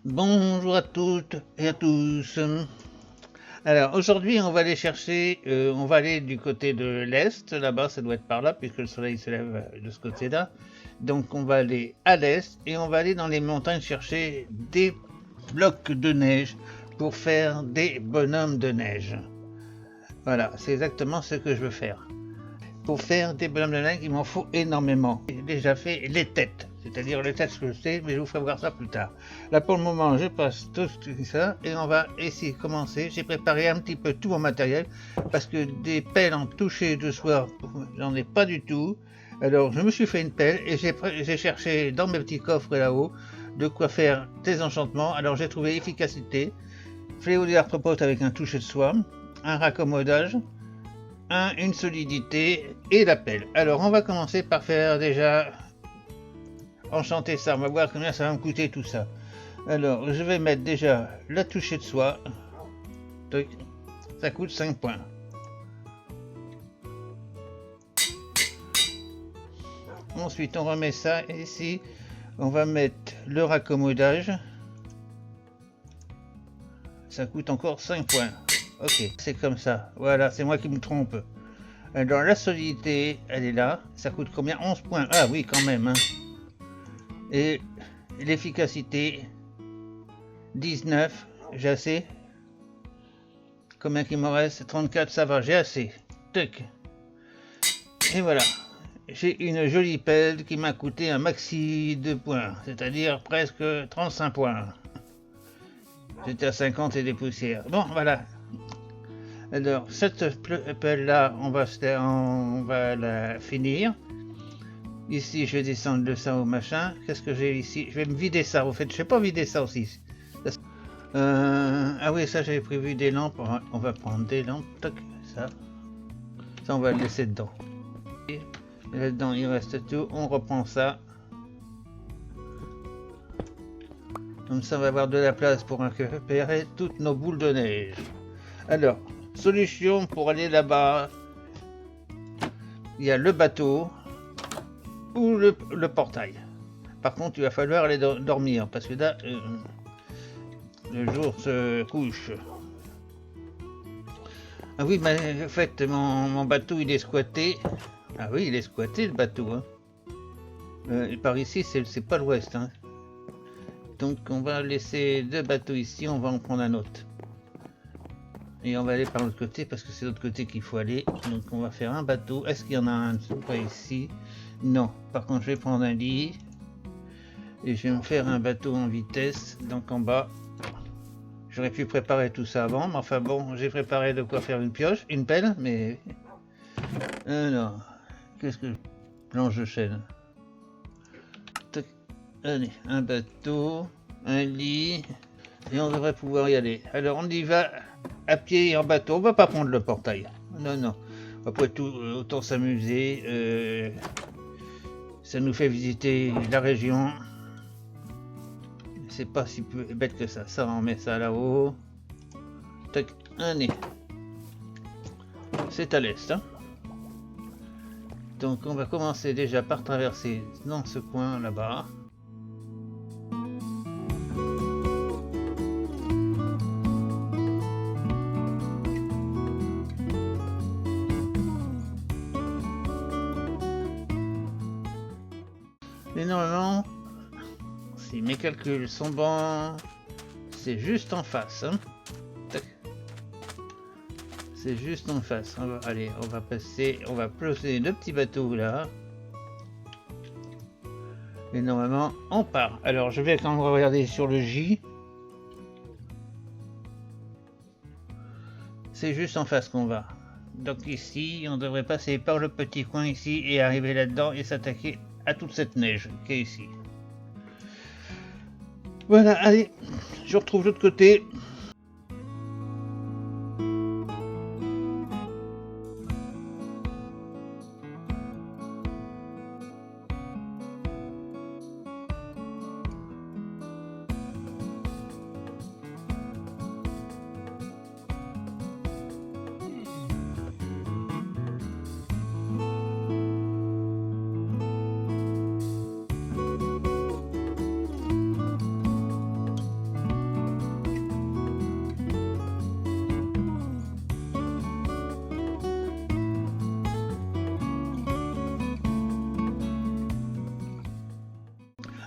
Bonjour à toutes et à tous. Alors aujourd'hui on va aller chercher, on va aller du côté de l'est, là-bas ça doit être par là puisque le soleil se lève de ce côté-là. Donc on va aller à l'est et on va aller dans les montagnes chercher des blocs de neige pour faire des bonhommes de neige. Voilà, c'est exactement ce que je veux faire. Pour faire des bonhommes de neige, il m'en faut énormément. J'ai déjà fait les têtes, c'est-à-dire les têtes que je sais, mais je vous ferai voir ça plus tard. Là pour le moment, je passe tout ça et on va essayer de commencer. J'ai préparé un petit peu tout mon matériel parce que des pelles en toucher de soir, j'en ai pas du tout. Alors je me suis fait une pelle et j'ai cherché dans mes petits coffres là-haut de quoi faire des enchantements. Alors j'ai trouvé efficacité, fléau de l'arthropode avec un toucher de soie, un raccommodage, une solidité et la pelle. Alors on va commencer par faire déjà enchanter ça. On va voir combien ça va me coûter tout ça. Alors je vais mettre déjà la touchée de soie. Ça coûte 5 points. Ensuite on remet ça ici. On va mettre le raccommodage. Ça coûte encore 5 points. Ok, c'est comme ça. Voilà, c'est moi qui me trompe. Alors la solidité, elle est là. Ça coûte combien? 11 points. Ah oui, quand même. Hein. Et l'efficacité, 19. J'ai assez. Combien qu'il m'en reste? 34, ça va, j'ai assez. Tuc. Et voilà. J'ai une jolie pelle qui m'a coûté un maxi de points. C'est-à-dire presque 35 points. J'étais à 50 et des poussières. Bon, voilà. Alors, cette pelle-là, on va la finir. Ici, je vais descendre de ça au machin. Qu'est-ce que j'ai ici? Je vais me vider ça. Au fait, je ne sais pas vider ça aussi. Ah oui, ça, j'avais prévu des lampes. On va prendre des lampes. Toc, ça, on va le laisser dedans. Et là-dedans, il reste tout. On reprend ça. Comme ça, on va avoir de la place pour récupérer toutes nos boules de neige. Alors, solution pour aller là-bas. Il y a le bateau ou le portail. Par contre, il va falloir aller dormir parce que là, le jour se couche. Ah oui, mais en fait, mon bateau, il est squatté. Ah oui, il est squatté, le bateau. Hein. Par ici, c'est pas l'ouest. Hein. Donc, on va laisser deux bateaux ici. On va en prendre un autre. Et on va aller par l'autre côté parce que c'est l'autre côté qu'il faut aller. Donc, on va faire un bateau. Est-ce qu'il y en a un pas ici? Non. Par contre, je vais prendre un lit. Et je vais me faire un bateau en vitesse. Donc, en bas. J'aurais pu préparer tout ça avant, mais enfin bon, j'ai préparé de quoi faire une pioche, une pelle, mais... Alors, qu'est-ce que... Planche de chêne. Allez, un bateau, un lit, et on devrait pouvoir y aller. Alors on y va à pied et en bateau, on va pas prendre le portail. Non, non, après tout, autant s'amuser. Ça nous fait visiter la région. C'est pas si bête que ça. Ça, on met ça là-haut. Tac, un nez. C'est à l'est. Hein. Donc on va commencer déjà par traverser dans ce coin là-bas. Et normalement, si mes calculs sont bons, c'est juste en face. Hein. C'est juste en face. Allez, on va passer, on va poser le petit bateau là. Et normalement, on part. Alors, je vais quand même regarder sur le J. C'est juste en face qu'on va. Donc ici, on devrait passer par le petit coin ici et arriver là-dedans et s'attaquer à toute cette neige qui est ici. Voilà, allez, je retrouve l'autre côté.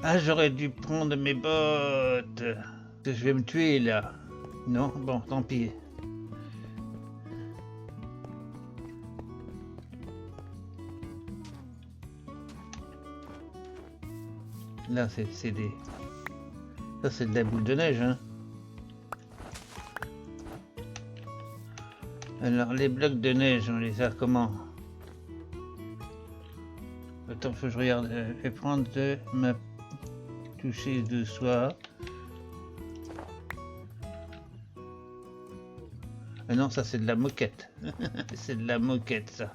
Ah, j'aurais dû prendre mes bottes. Je vais me tuer là. Non, bon, tant pis. Là, c'est des... Ça, c'est de la boule de neige, hein. Alors, les blocs de neige, on les a comment? Attends, faut que je regarde. Je vais prendre ma toucher de soie. Ah non, ça c'est de la moquette. C'est de la moquette, ça.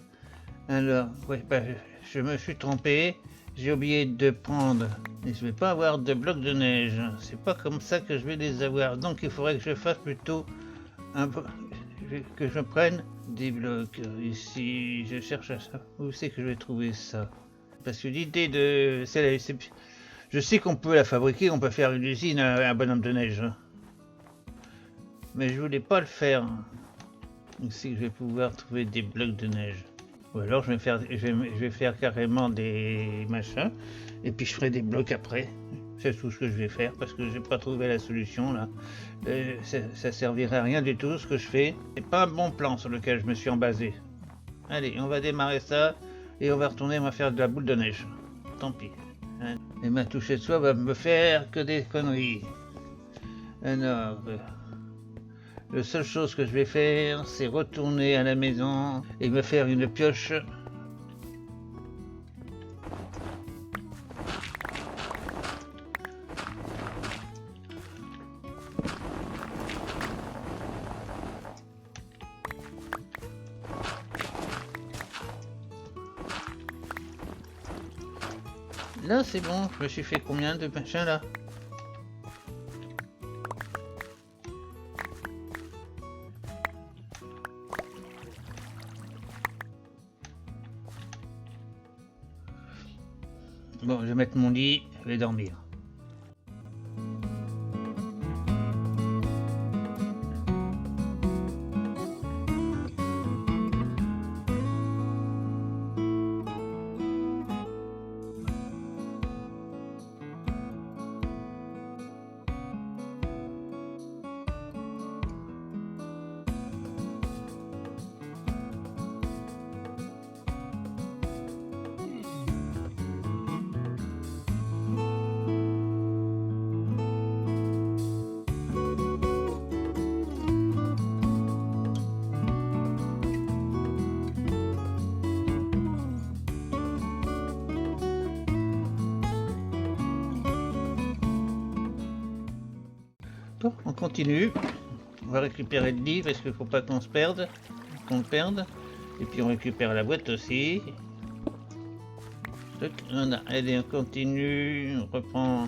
Alors, ouais, bah, je me suis trompé. J'ai oublié de prendre. Et je vais pas avoir de blocs de neige. C'est pas comme ça que je vais les avoir. Donc, il faudrait que je fasse plutôt un peu. Que je prenne des blocs. Ici, je cherche à ça. Où c'est que je vais trouver ça? Parce que l'idée de... Je sais qu'on peut la fabriquer, on peut faire une usine à un bonhomme de neige. Mais je voulais pas le faire. Ici, je vais pouvoir trouver des blocs de neige. Ou alors, je vais faire carrément des machins. Et puis, je ferai des blocs après. C'est tout ce que je vais faire parce que j'ai pas trouvé la solution là. Ça servirait à rien du tout ce que je fais. C'est pas un bon plan sur lequel je me suis embasé. Allez, on va démarrer ça. Et on va retourner, on va faire de la boule de neige. Tant pis. Hein. Et ma touche de soie va me faire que des conneries. Alors, la seule chose que je vais faire, c'est retourner à la maison et me faire une pioche. Là, c'est bon, je me suis fait combien de machins là? Bon, je vais mettre mon lit, je vais dormir. Bon, on continue. On va récupérer le lit parce qu'il faut pas qu'on se perde. Qu'on le perde. Et puis on récupère la boîte aussi. Voilà, allez, on continue. On reprend.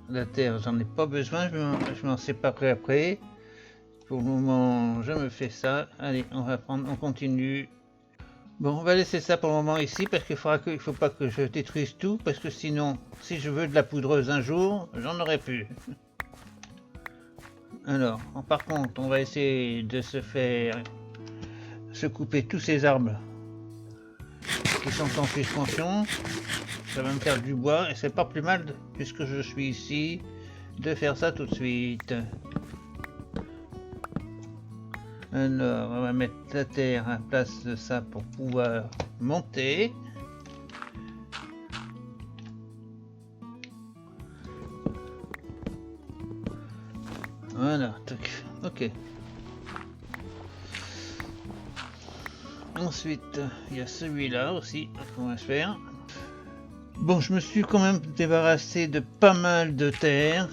La terre, j'en ai pas besoin, je m'en séparerai après. Pour le moment, je me fais ça. Allez, on continue. Bon, on va laisser ça pour le moment ici parce qu'il faut pas que je détruise tout parce que sinon, si je veux de la poudreuse un jour, j'en aurai plus. Alors, par contre, on va essayer de se couper tous ces arbres qui sont en suspension. Ça va me faire du bois et c'est pas plus mal puisque je suis ici de faire ça tout de suite. Alors on va mettre la terre à la place de ça pour pouvoir monter. Voilà, ok. Ensuite il y a celui-là aussi qu'on va faire. Bon, je me suis quand même débarrassé de pas mal de terre.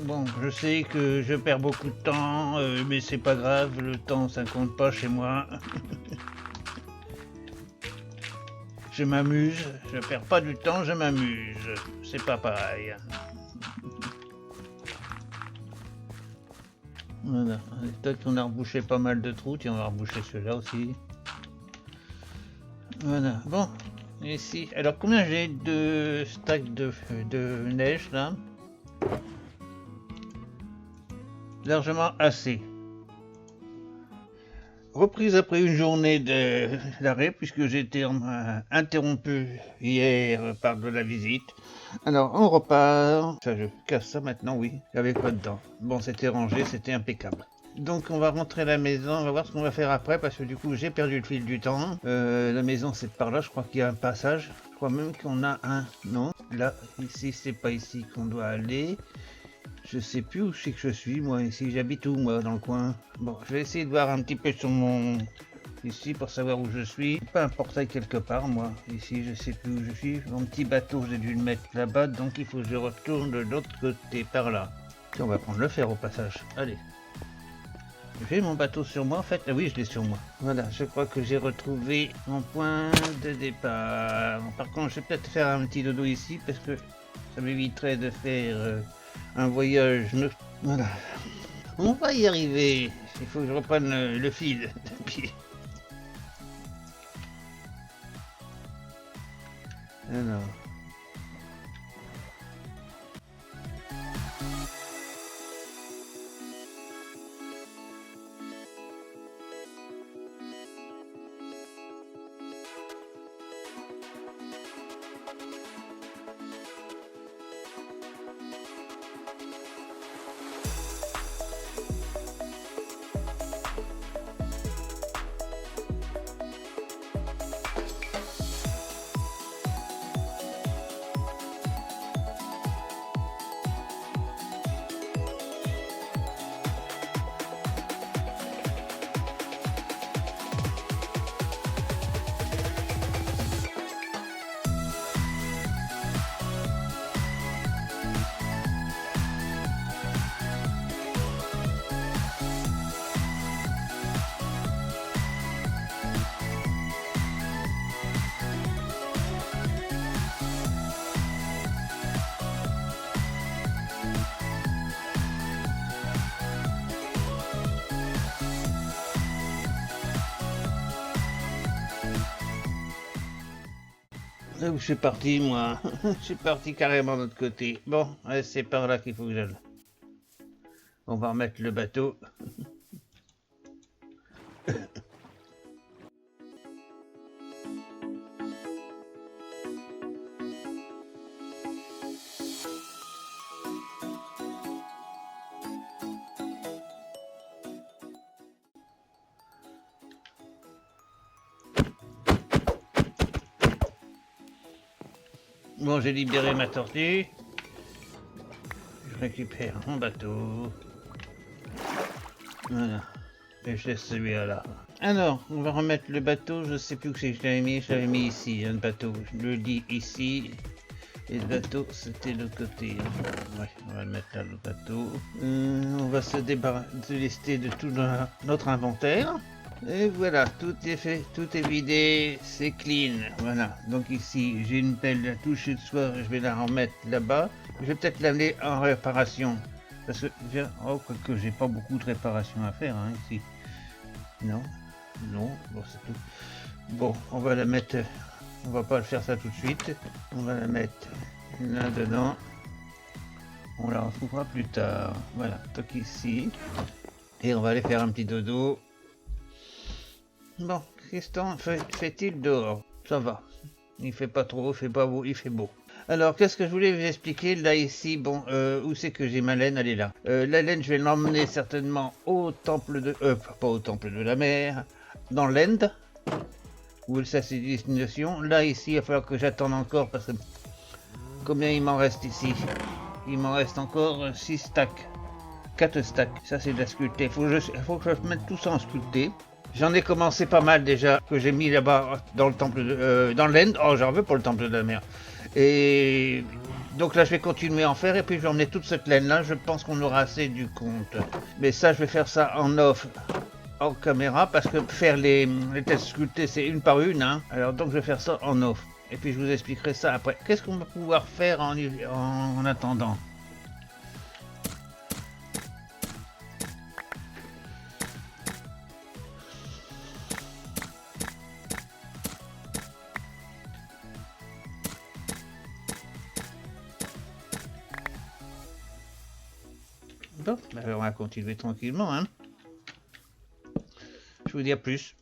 Bon, je sais que je perds beaucoup de temps, mais c'est pas grave, le temps ça compte pas chez moi. Je m'amuse, je perds pas du temps, je m'amuse. C'est pas pareil. Voilà, peut-être qu'on a rebouché pas mal de trous, tiens on va reboucher ceux-là aussi. Voilà, bon, ici, alors combien j'ai de stacks de neige là? Largement assez. Reprise après une journée d'arrêt puisque j'ai été interrompu hier par de la visite. Alors on repart. Enfin, je casse ça maintenant, oui. J'avais pas dedans. Bon, c'était rangé, c'était impeccable. Donc on va rentrer à la maison, on va voir ce qu'on va faire après parce que du coup j'ai perdu le fil du temps. La maison c'est par là, je crois qu'il y a un passage. Je crois même qu'on a un. Non, là, ici c'est pas ici qu'on doit aller. Je sais plus où c'est que je suis, moi, ici, j'habite où, moi, dans le coin. Bon, je vais essayer de voir un petit peu sur mon... ici, pour savoir où je suis. Pas un portail quelque part, moi. Ici, je sais plus où je suis. Mon petit bateau, j'ai dû le mettre là-bas, donc il faut que je retourne de l'autre côté, par là. Tiens, on va prendre le fer au passage. Allez. J'ai mon bateau sur moi, en fait. Ah oui, je l'ai sur moi. Voilà, je crois que j'ai retrouvé mon point de départ. Par contre, je vais peut-être faire un petit dodo ici, parce que ça m'éviterait de faire... un voyage. Voilà. On va y arriver. Il faut que je reprenne le fil. Alors. Là où je suis parti, moi. Je suis parti carrément de l'autre côté. Bon, c'est par là qu'il faut que j'aille. On va remettre le bateau. Bon, j'ai libéré ma tortue. Je récupère mon bateau. Voilà. Et je laisse celui-là là. Alors, on va remettre le bateau. Je sais plus où c'est que je l'avais mis. Je l'avais mis ici, hein, le bateau. Je le dis ici. Et le bateau, c'était de l'autre côté. Ouais, on va le mettre là, le bateau. On va se délester de tout notre inventaire. Et voilà, tout est fait, tout est vidé, c'est clean. Voilà, donc ici j'ai une pelle à toucher de soir, je vais la remettre là-bas. Je vais peut-être l'amener en réparation. Parce que, oh, que j'ai pas beaucoup de réparation à faire hein, ici. Non, non, bon c'est tout. Bon, on va la mettre, on va pas le faire ça tout de suite. On va la mettre là-dedans. On la retrouvera plus tard. Voilà, donc ici. Et on va aller faire un petit dodo. Bon, qu'est-ce que fait-il dehors? Ça va. Il fait pas trop, il fait pas beau, il fait beau. Alors, qu'est-ce que je voulais vous expliquer? Là, ici, bon, où c'est que j'ai ma laine? Elle est là. La laine, je vais l'emmener certainement au temple de... pas au temple de la mer, dans l'Inde, où ça c'est destination. Là, ici, il va falloir que j'attende encore, parce que... Combien il m'en reste ici? Il m'en reste encore 6 stacks. 4 stacks. Ça, c'est de la sculptée. Il faut que je mette tout ça en sculpté. J'en ai commencé pas mal déjà, que j'ai mis là-bas dans le temple dans l'Inde. Oh, j'en veux pour le temple de la mer. Et Donc là, je vais continuer à en faire et puis je vais emmener toute cette laine-là. Je pense qu'on aura assez du compte. Mais ça, je vais faire ça en off, en caméra, parce que faire les tests sculptés, c'est une par une. Hein. Alors donc, je vais faire ça en off. Et puis, je vous expliquerai ça après. Qu'est-ce qu'on va pouvoir faire en attendant? Bon, alors on va continuer tranquillement. Hein. Je vous dis à plus.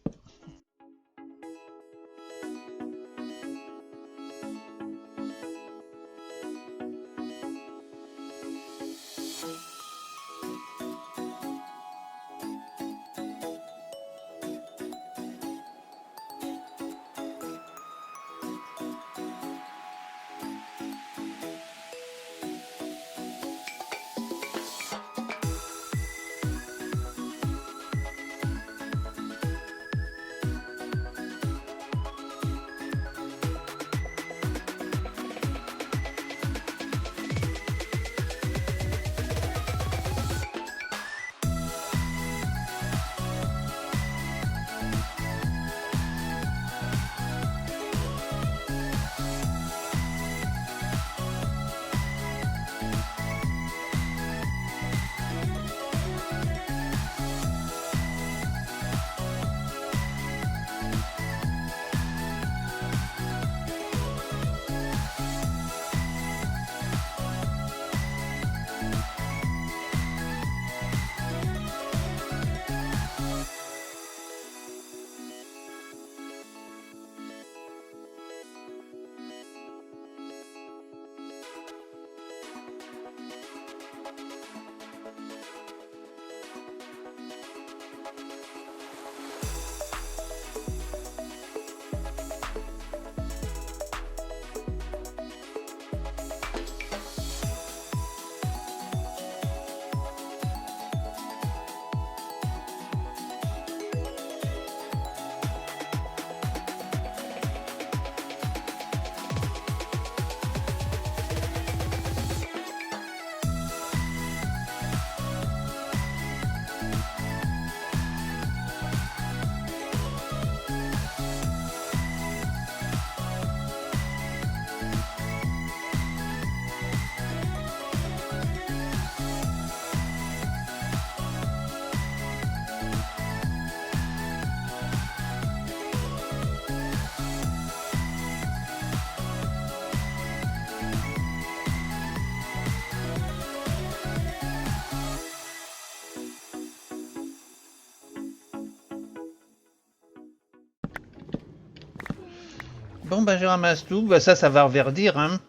Bon, ben je ramasse tout. Ben, ça va reverdir. Hein.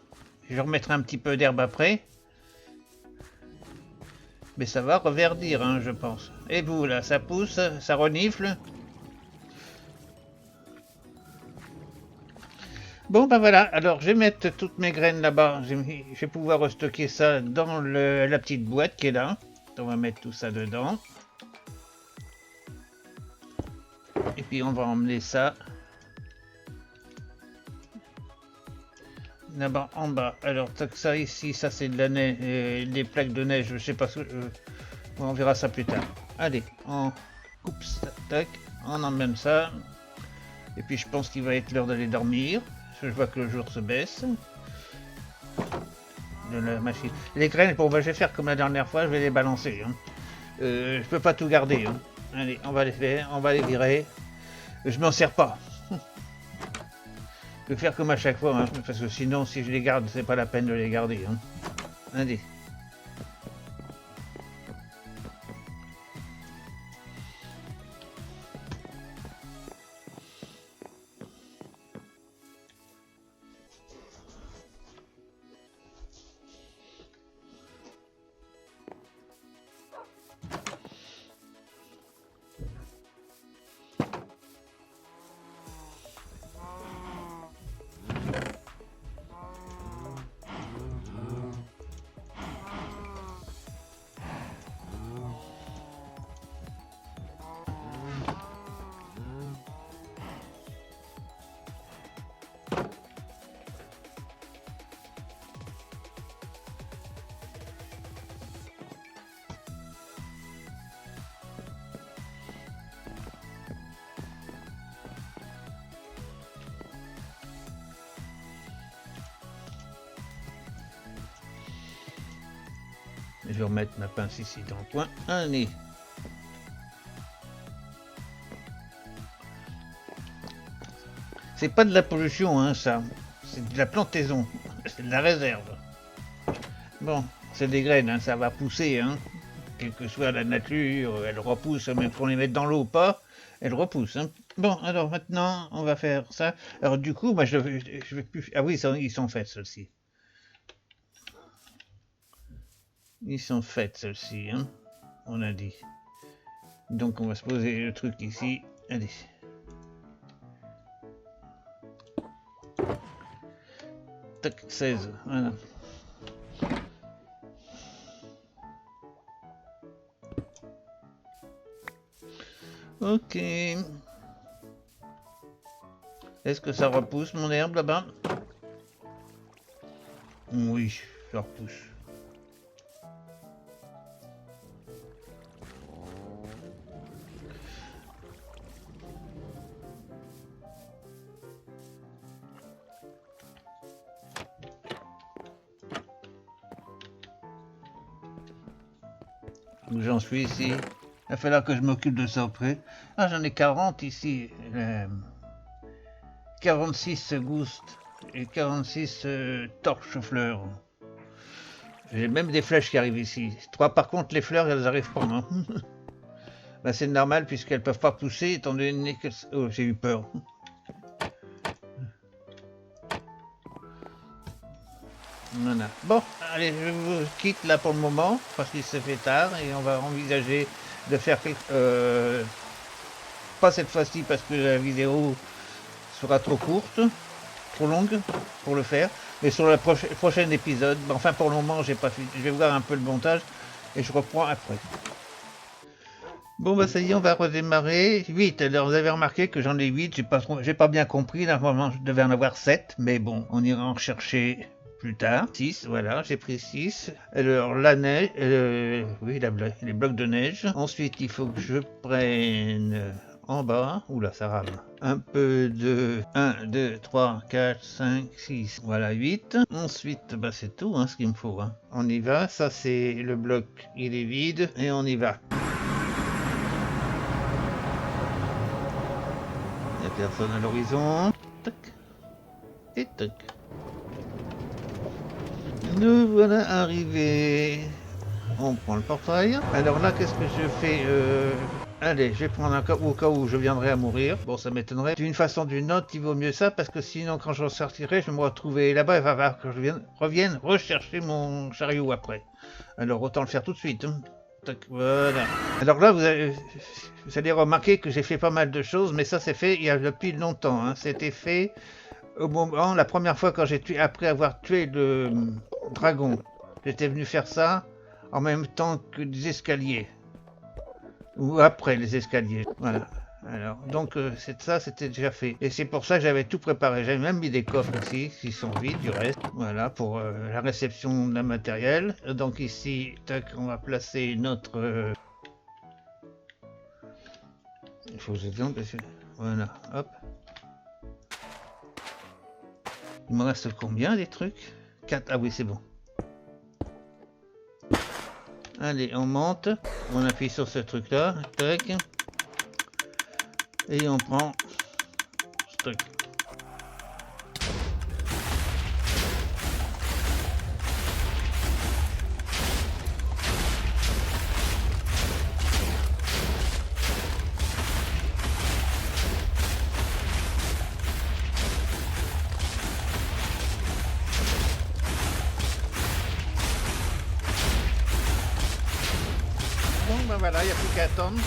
Je remettrai un petit peu d'herbe après. Mais ça va reverdir, hein, je pense. Et vous, là, ça pousse, ça renifle. Bon, ben voilà. Alors, je vais mettre toutes mes graines là-bas. Je vais pouvoir restocker ça dans la petite boîte qui est là. On va mettre tout ça dedans. Et puis, on va emmener ça là-bas en bas. Alors, ça ici, ça c'est de la neige, des plaques de neige. Je sais pas. On verra ça plus tard. Allez, on coupe ça, tac, on emmène ça. Et puis je pense qu'il va être l'heure d'aller dormir. Parce que je vois que le jour se baisse. De la machine. Les graines, bon, bah, je vais faire comme la dernière fois, je vais les balancer. Hein. Je peux pas tout garder. Hein. Allez, on va les faire, on va les virer. Je m'en sers pas. Je vais faire comme à chaque fois, hein, parce que sinon, si je les garde, c'est pas la peine de les garder. Hein. Allez. Je vais remettre ma pince ici dans le coin. Allez. C'est pas de la pollution, hein, ça. C'est de la plantaison. C'est de la réserve. Bon, c'est des graines, hein, ça va pousser, hein. Quelle que soit la nature, elles repoussent, même qu'on les mette dans l'eau ou pas, elles repoussent. Hein. Bon, alors maintenant, on va faire ça. Alors du coup, moi, je vais plus... Ah oui, ils sont faits, ceux-ci. Ils sont faits, ceux-ci, hein. On a dit. Donc, on va se poser le truc ici. Allez. Tac, 16, voilà. Ok. Est-ce que ça repousse mon herbe là-bas? Oui, ça repousse. Où j'en suis ici? Il va falloir que je m'occupe de ça après. Ah, j'en ai 40 ici. 46 goustes et 46 torches-fleurs. J'ai même des flèches qui arrivent ici. 3 par contre, les fleurs, elles arrivent pas, non? Bah, c'est normal puisqu'elles peuvent pas pousser étant donné que... Oh, j'ai eu peur. Voilà. Bon, allez, je vous quitte là pour le moment parce qu'il se fait tard et on va envisager de faire pas cette fois-ci parce que la vidéo sera trop courte, trop longue pour le faire, mais sur le prochain épisode. Enfin, pour le moment, j'ai pas fini. Je vais voir un peu le montage et je reprends après. Bon, bah ça y est, on va redémarrer. 8. Alors, vous avez remarqué que j'en ai 8. J'ai pas bien compris. Normalement, je devais en avoir 7. Mais bon, on ira en chercher plus tard. 6, voilà, j'ai pris 6. Alors, la neige. Oui, les blocs de neige. Ensuite, il faut que je prenne en bas. Oula, ça rame. Un peu de 1, 2, 3, 4, 5, 6. Voilà, 8. Ensuite, bah c'est tout hein, ce qu'il me faut. Hein. On y va. Ça, c'est le bloc. Il est vide. Et on y va. Il n'y a personne à l'horizon. Tac. Et tac. Nous voilà arrivés. On prend le portail. Alors là, qu'est-ce que je fais Allez, je vais prendre un cas au cas où je viendrai à mourir. Bon, ça m'étonnerait. D'une façon ou d'une autre, il vaut mieux ça parce que sinon, quand je sortirai, je vais me retrouver là-bas. Il va falloir que je revienne rechercher mon chariot après. Alors autant le faire tout de suite. Hein. Tac, voilà. Alors là, vous allez remarquer que j'ai fait pas mal de choses, mais ça c'est fait il y a depuis longtemps. Hein. C'était fait au moment, la première fois quand j'ai tué, après avoir tué le dragon. J'étais venu faire ça en même temps que des escaliers. Ou après les escaliers. Voilà. Alors, donc ça c'était déjà fait. Et c'est pour ça que j'avais tout préparé. J'avais même mis des coffres ici, qui sont vides du reste. Voilà, pour la réception d'un matériel. Donc ici, tac, on va placer notre... Il faut que je demande parce que... Voilà, hop. Il me reste combien des trucs? 4, ah oui c'est bon. Allez, on monte. On appuie sur ce truc là. Tac. Et on prend ce truc. Bon ben voilà, il n'y a plus qu'à attendre.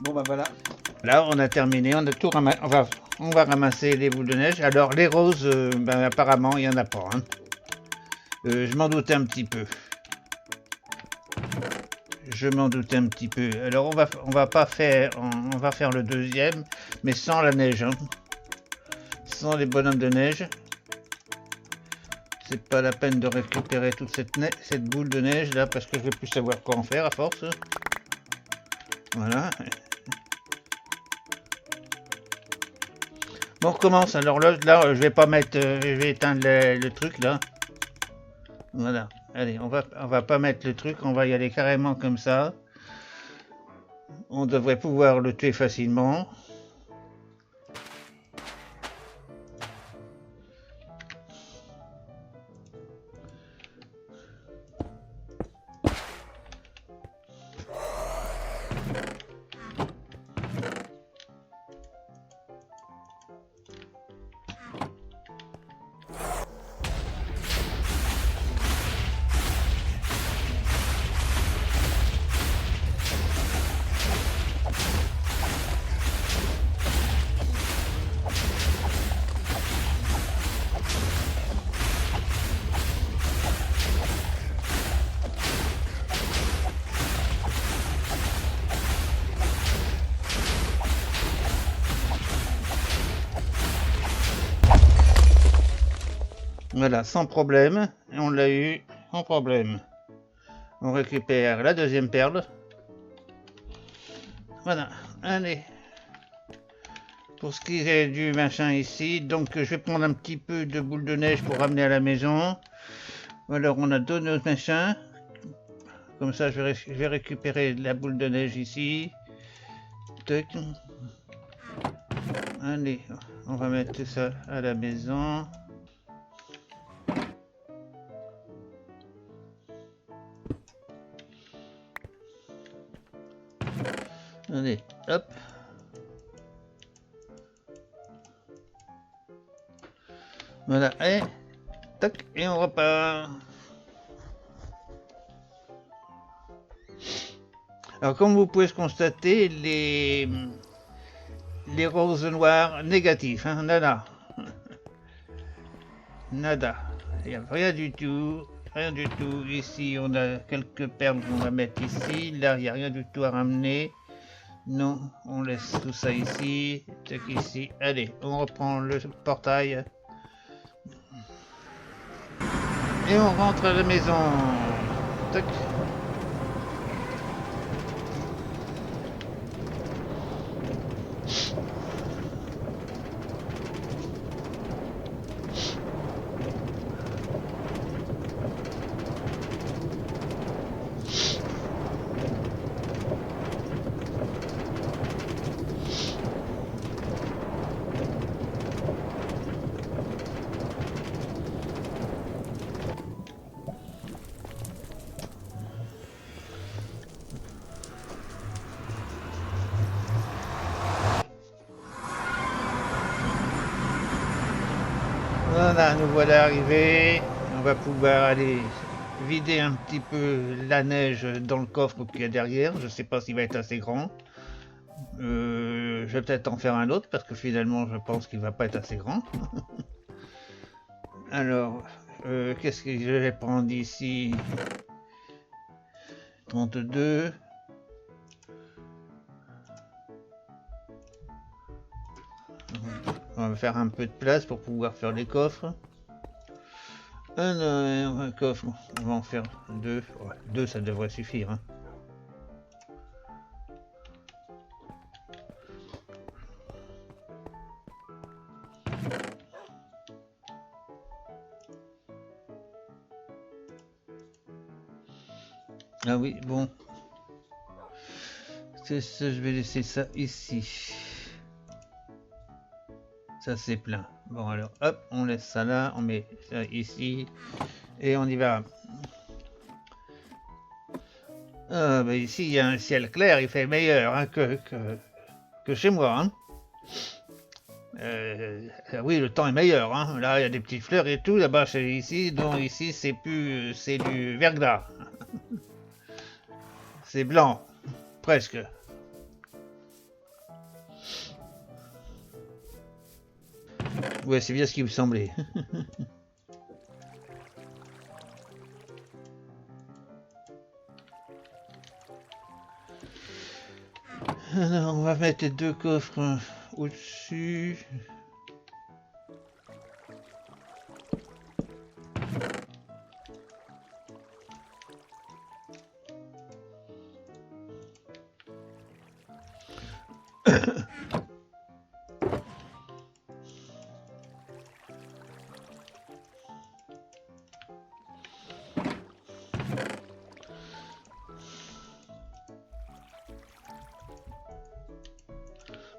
Bon bah voilà. Là, on a terminé, on a tout ramassé. On va ramasser les boules de neige. Alors, les roses, ben, apparemment, il n'y en a pas. Hein. Je m'en doutais un petit peu. Je m'en doutais un petit peu. Alors, on va pas faire, on va faire le deuxième, mais sans la neige. Hein. Sans les bonhommes de neige. C'est pas la peine de récupérer toute cette boule de neige là, parce que je vais plus savoir quoi en faire à force. Voilà. Bon, on recommence. Alors là, je vais pas mettre, je vais éteindre le truc là. Voilà. Allez, on va pas mettre le truc, on va y aller carrément comme ça. On devrait pouvoir le tuer facilement. Voilà, sans problème. On l'a eu sans problème. On récupère la deuxième perle. Voilà, allez. Pour ce qui est du machin ici, donc je vais prendre un petit peu de boule de neige pour ramener à la maison. Alors on a deux autres machins. Comme ça je vais récupérer la boule de neige ici. Tac. Allez, on va mettre ça à la maison. Allez, hop. Voilà, et tac, et on repart. Alors comme vous pouvez le constater, les roses noires négatifs, hein, nada. Nada. Il n'y a rien du tout. Rien du tout. Ici, on a quelques perles qu'on va mettre ici. Là, il n'y a rien du tout à ramener. Non, on laisse tout ça ici. Tac, ici. Allez, on reprend le portail. Et on rentre à la maison. Tac. Voilà, nous voilà arrivés. On va pouvoir aller vider un petit peu la neige dans le coffre qu'il y a derrière. Je ne sais pas s'il va être assez grand. Je vais peut-être en faire un autre parce que finalement je pense qu'il va pas être assez grand. Alors, qu'est-ce que je vais prendre ici? 32. On va faire un peu de place pour pouvoir faire les coffres. Un coffre, on va en faire deux. Ouais, deux, ça devrait suffire. Hein. Ah oui, bon. C'est ça, je vais laisser ça ici. Ça c'est plein. Bon alors, hop, on laisse ça là, on met ça ici. Et on y va. Ah, bah ici, il y a un ciel clair, il fait meilleur hein, que chez moi. Hein. Oui, le temps est meilleur. Hein. Là, il y a des petites fleurs et tout. Là-bas, c'est ici. Donc ici, c'est plus, c'est du verglas. C'est blanc, presque. Ouais, c'est bien ce qui me semblait. Alors, on va mettre les 2 coffres au-dessus.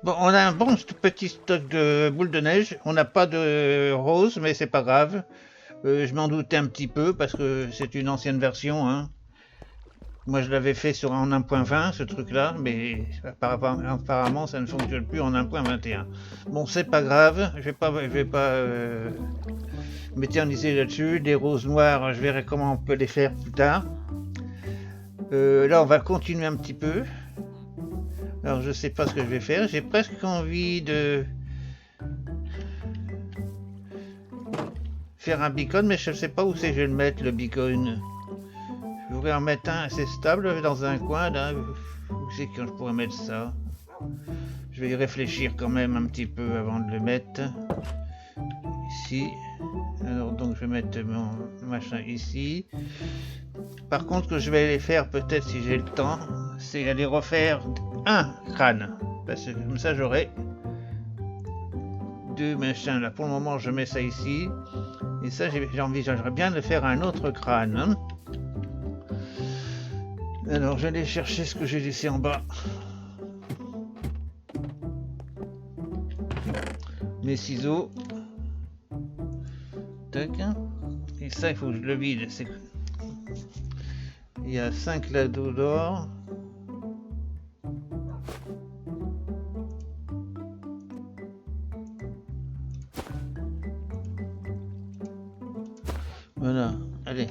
Bon, on a un bon petit stock de boules de neige. On n'a pas de rose, mais c'est pas grave. Je m'en doutais un petit peu parce que c'est une ancienne version. Hein. Moi, je l'avais fait sur en 1.20, ce truc-là, mais apparemment, ça ne fonctionne plus en 1.21. Bon, c'est pas grave. Je vais pas m'éterniser là-dessus. Des roses noires, je verrai comment on peut les faire plus tard. Là, on va continuer un petit peu. Alors je sais pas ce que je vais faire, j'ai presque envie de faire un beacon, mais je ne sais pas où c'est que je vais le mettre, le beacon. Je voudrais en mettre un assez stable dans un coin là. Où c'est que je pourrais mettre ça? Je vais y réfléchir quand même un petit peu avant de le mettre. Ici. Alors donc je vais mettre mon machin ici. Par contre, ce que je vais aller faire peut-être si j'ai le temps, c'est aller refaire un crâne. Parce que comme ça j'aurai 2 machins là. Pour le moment je mets ça ici. Et ça j'envisagerais bien de faire un autre crâne. Hein. Alors je vais aller chercher ce que j'ai laissé en bas. Mes ciseaux. Tac. Et ça il faut que je le vide. Il y a 5 ladous d'or. Voilà, allez.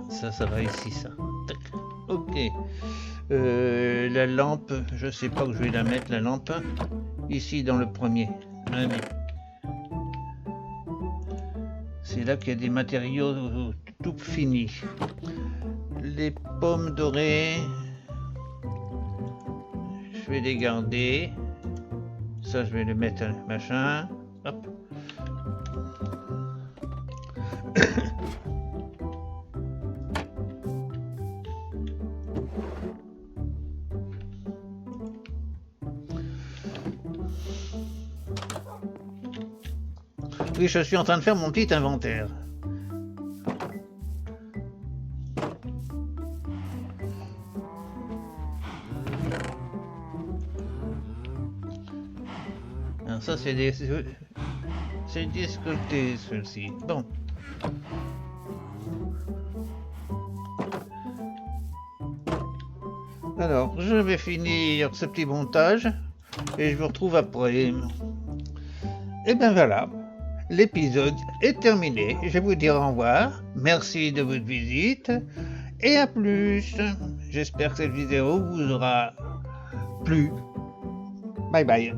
Ça va ici, ça. Tac. Ok. La lampe, je sais pas où je vais la mettre, la lampe. Ici, dans le premier. Allez. C'est là qu'il y a des matériaux tout finis. Les pommes dorées. Je vais les garder. Ça, je vais les mettre à machin. Hop. Oui, je suis en train de faire mon petit inventaire. Alors ça, c'est des sculptés, ceux-ci. Bon. Alors, je vais finir ce petit montage et je vous retrouve après. Et ben voilà, l'épisode est terminé. Je vais vous dire au revoir. Merci de votre visite et à plus. J'espère que cette vidéo vous aura plu. Bye bye.